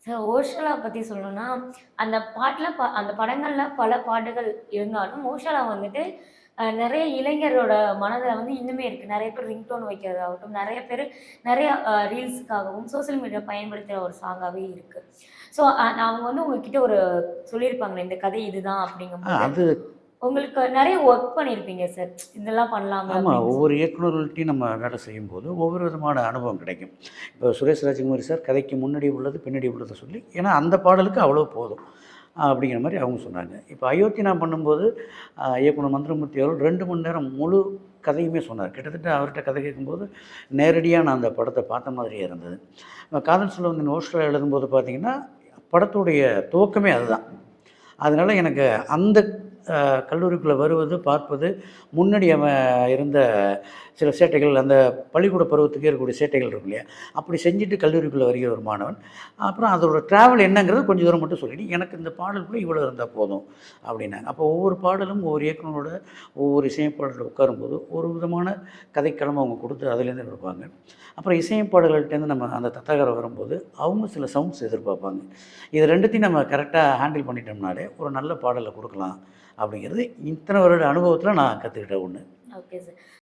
Sir ஓஷோலா பத்தி சொல்லணும்னா, அந்த பாட்டுல அந்த படங்கள்ல பல பாட்டுகள் இருந்தாலும், ஓஷோலா வந்துட்டு நெறைய இளைஞரோட மனதில வந்து இன்னுமே இருக்கு. நெறைய பேர் ரிங்டோன் வைக்கிறதாகட்டும், நெறைய பேரு நெறைய ரீல்ஸ்க்காகவும், சோசியல் மீடியா பயன்படுத்துற ஒரு சாங்காவே இருக்கு. ஸோ அவங்க வந்து உங்ககிட்ட ஒரு சொல்லியிருப்பாங்களே, இந்த கதை இதுதான் அப்படிங்கும்போது, அது உங்களுக்கு நெறைய ஒர்க் பண்ணியிருப்பீங்க சார். இதெல்லாம் பண்ணலாமே ஆமா. அப்படின்னு ஒவ்வொரு சொல்லி. இயக்குனர்கள்ட்டயும் நம்ம வேலை செய்யும்போது, ஒவ்வொரு விதமான அனுபவம் கிடைக்கும். இப்போ சுரேஷ் ராஜகுமாரி சார் கதைக்கு முன்னாடி உள்ளது, பின்னாடி உள்ளத சொல்லி ஏன்னா அந்த பாடலுக்கு அவ்வளோ போதும். அப்படிங்கிற மாரி அவங்க சொன்னாங்க. இப்போ அயோத்தி நான் பண்ணும்போது, இயக்குனர் மந்திரமூர்த்தி அவர்கள் 2 மணி நேரம் முழு கதையுமே சொன்னார். கிட்டத்தட்ட அவர்ட்ட கதை கேட்கும்போது, நேரடியா நான் அந்த படத்த பார்த்த மாதிரியே இருந்தது. காதல் சொல்ல ஓஸ்ட்ரா எழுதும்போது பார்த்தீங்கன்னா, படத்துடைய துவக்கமே அதுதான். அதனால எனக்கு அந்த கல்லூரிக்குள்ள வருவது, பார்ப்பது, முன்னாடி அவன் இருந்த சில சேட்டைகள், அந்த பள்ளிக்கூட பருவத்துக்கே இருக்கக்கூடிய சேட்டைகள் இருக்கும் இல்லையா? அப்படி செஞ்சுட்டு கல்லூரிக்குள்ள வருகிற ஒரு மாணவன். அப்புறம் அதோட ட்ராவல் என்னங்கிறது கொஞ்சம் தூரம் மட்டும் சொல்லிட்டு, எனக்கு இந்த பாடலுக்குள்ள இவ்வளோ இருந்தா போதும் அப்படின்னாங்க. அப்போ ஒவ்வொரு பாடலும் ஒவ்வொரு இயக்குனரோட, ஒவ்வொரு இசையமைப்பாளரோட உட்காரும்போது, ஒரு விதமான கதைக்களம் அவங்க கொடுத்து அதிலேருந்து எடுப்பாங்க. அப்புறம் இசையமைப்பாளர்கள்ட்டேருந்து நம்ம அந்த தத்தகரை வரும்போது, அவங்க சில சவுண்ட்ஸ் எதிர்பார்ப்பாங்க. இது 2த்தையும் நம்ம கரெக்ட்டா ஹேண்டில் பண்ணிட்டோம்னாலே, ஒரு நல்ல பாடல குடுக்கலாம் அப்படிங்கிறது இத்தனை வருட அனுபவத்தில நான் கத்துக்கிட்ட ஒண்ணு. Okay sir.